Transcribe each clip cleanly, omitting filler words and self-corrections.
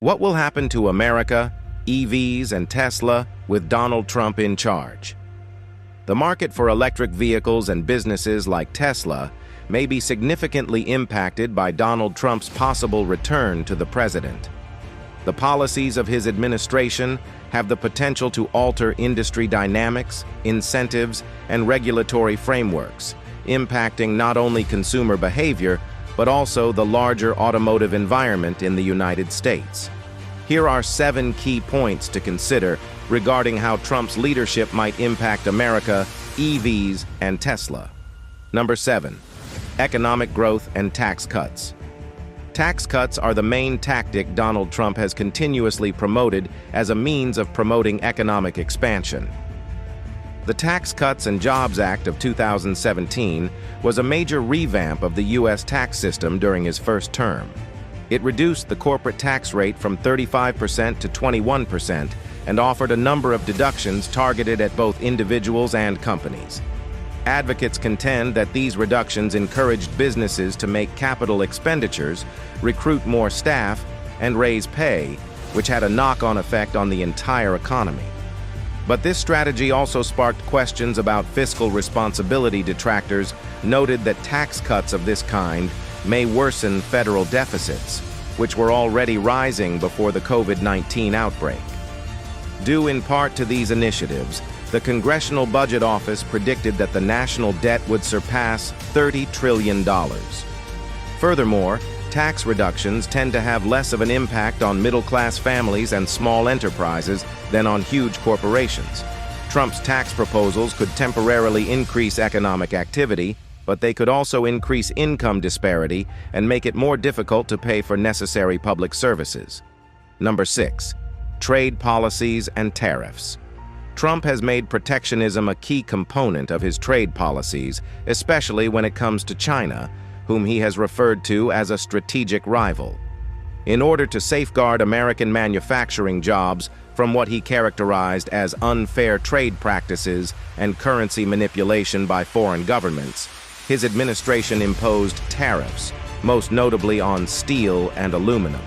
What will happen to America, EVs, and Tesla with Donald Trump in charge? The market for electric vehicles and businesses like Tesla may be significantly impacted by Donald Trump's possible return to the president. The policies of his administration have the potential to alter industry dynamics, incentives, and regulatory frameworks, impacting not only consumer behavior, but also the larger automotive environment in the United States. Here are 7 key points to consider regarding how Trump's leadership might impact America, EVs, and Tesla. Number 7. Economic growth and tax cuts. Tax cuts are the main tactic Donald Trump has continuously promoted as a means of promoting economic expansion. The Tax Cuts and Jobs Act of 2017 was a major revamp of the U.S. tax system during his first term. It reduced the corporate tax rate from 35% to 21% and offered a number of deductions targeted at both individuals and companies. Advocates contend that these reductions encouraged businesses to make capital expenditures, recruit more staff, and raise pay, which had a knock-on effect on the entire economy. But this strategy also sparked questions about fiscal responsibility. Detractors noted that tax cuts of this kind may worsen federal deficits, which were already rising before the COVID-19 outbreak. Due in part to these initiatives, the Congressional Budget Office predicted that the national debt would surpass $30 trillion. Furthermore, tax reductions tend to have less of an impact on middle-class families and small enterprises than on huge corporations. Trump's tax proposals could temporarily increase economic activity, but they could also increase income disparity and make it more difficult to pay for necessary public services. Number 6. Trade policies and tariffs. Trump has made protectionism a key component of his trade policies, especially when it comes to China, whom he has referred to as a strategic rival. In order to safeguard American manufacturing jobs from what he characterized as unfair trade practices and currency manipulation by foreign governments, his administration imposed tariffs, most notably on steel and aluminum.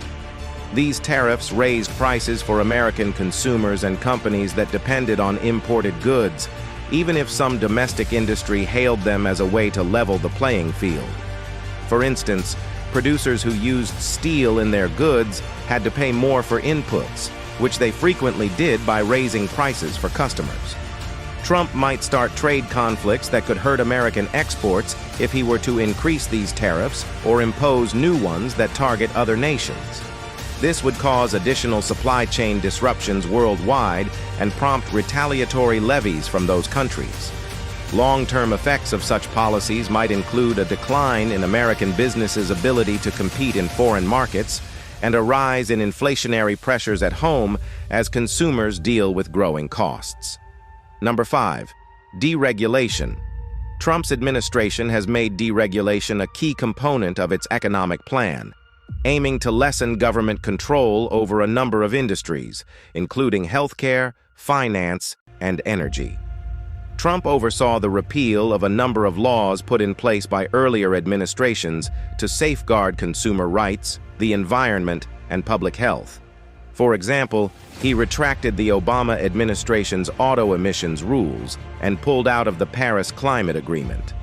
These tariffs raised prices for American consumers and companies that depended on imported goods, even if some domestic industry hailed them as a way to level the playing field. For instance, producers who used steel in their goods had to pay more for inputs, which they frequently did by raising prices for customers. Trump might start trade conflicts that could hurt American exports if he were to increase these tariffs or impose new ones that target other nations. This would cause additional supply chain disruptions worldwide and prompt retaliatory levies from those countries. Long-term effects of such policies might include a decline in American businesses' ability to compete in foreign markets and a rise in inflationary pressures at home as consumers deal with growing costs. Number 5. Deregulation. Trump's administration has made deregulation a key component of its economic plan, aiming to lessen government control over a number of industries, including healthcare, finance, and energy. Trump oversaw the repeal of a number of laws put in place by earlier administrations to safeguard consumer rights, the environment, and public health. For example, he retracted the Obama administration's auto emissions rules and pulled out of the Paris Climate Agreement.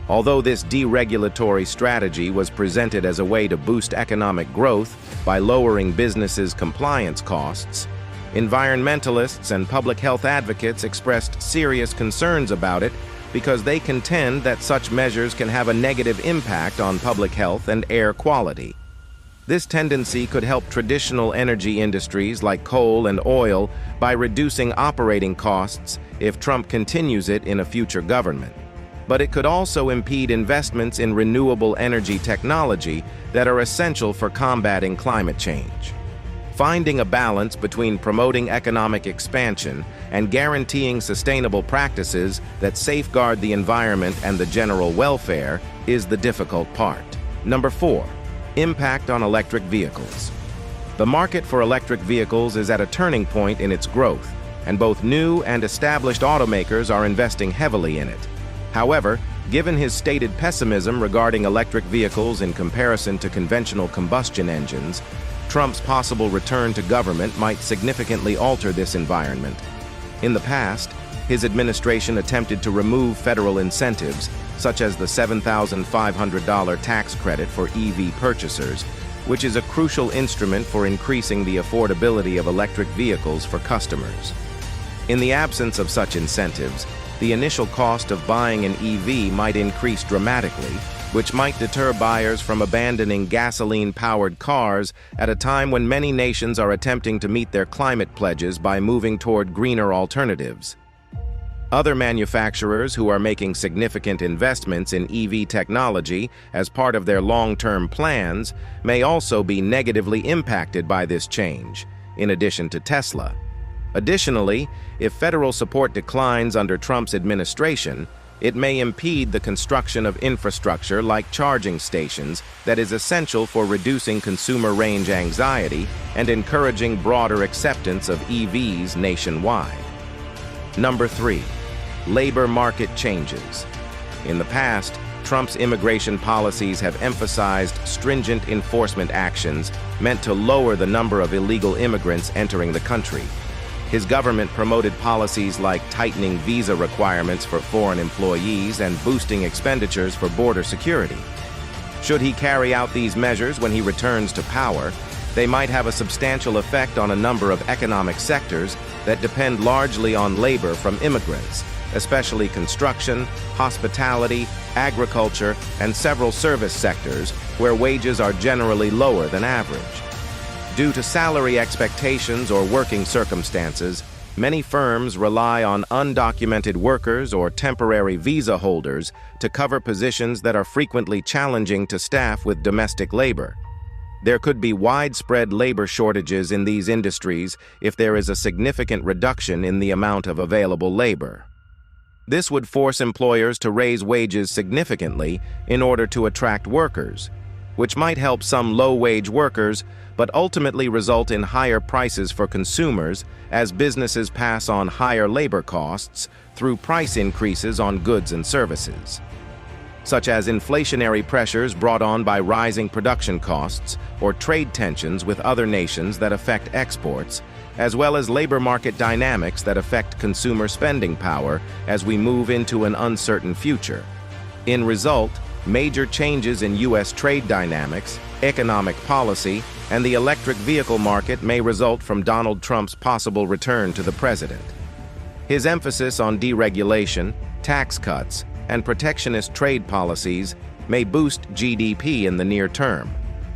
Although this deregulatory strategy was presented as a way to boost economic growth by lowering businesses' compliance costs, environmentalists and public health advocates expressed serious concerns about it because they contend that such measures can have a negative impact on public health and air quality. This tendency could help traditional energy industries like coal and oil by reducing operating costs if Trump continues it in a future government. But it could also impede investments in renewable energy technology that are essential for combating climate change. Finding a balance between promoting economic expansion and guaranteeing sustainable practices that safeguard the environment and the general welfare is the difficult part. Number 4. Impact on electric vehicles. The market for electric vehicles is at a turning point in its growth, and both new and established automakers are investing heavily in it. However, given his stated pessimism regarding electric vehicles in comparison to conventional combustion engines, Trump's possible return to government might significantly alter this environment. In the past, his administration attempted to remove federal incentives, such as the $7,500 tax credit for EV purchasers, which is a crucial instrument for increasing the affordability of electric vehicles for customers. In the absence of such incentives, the initial cost of buying an EV might increase dramatically, which might deter buyers from abandoning gasoline-powered cars at a time when many nations are attempting to meet their climate pledges by moving toward greener alternatives. Other manufacturers who are making significant investments in EV technology as part of their long-term plans may also be negatively impacted by this change, in addition to Tesla. Additionally, if federal support declines under Trump's administration, it may impede the construction of infrastructure like charging stations that is essential for reducing consumer range anxiety and encouraging broader acceptance of EVs nationwide. Number 3. Labor market changes. In the past, Trump's immigration policies have emphasized stringent enforcement actions meant to lower the number of illegal immigrants entering the country. His government promoted policies like tightening visa requirements for foreign employees and boosting expenditures for border security. Should he carry out these measures when he returns to power, they might have a substantial effect on a number of economic sectors that depend largely on labor from immigrants, especially construction, hospitality, agriculture, and several service sectors where wages are generally lower than average. Due to salary expectations or working circumstances, many firms rely on undocumented workers or temporary visa holders to cover positions that are frequently challenging to staff with domestic labor. There could be widespread labor shortages in these industries if there is a significant reduction in the amount of available labor. This would force employers to raise wages significantly in order to attract workers, which might help some low-wage workers but ultimately result in higher prices for consumers as businesses pass on higher labor costs through price increases on goods and services, such as inflationary pressures brought on by rising production costs or trade tensions with other nations that affect exports, as well as labor market dynamics that affect consumer spending power as we move into an uncertain future. In result, major changes in U.S. trade dynamics, economic policy, and the electric vehicle market may result from Donald Trump's possible return to the president. His emphasis on deregulation, tax cuts, and protectionist trade policies may boost GDP in the near term,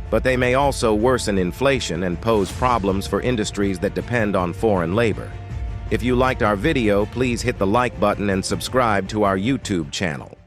but they may also worsen inflation and pose problems for industries that depend on foreign labor. If you liked our video, please hit the like button and subscribe to our YouTube channel.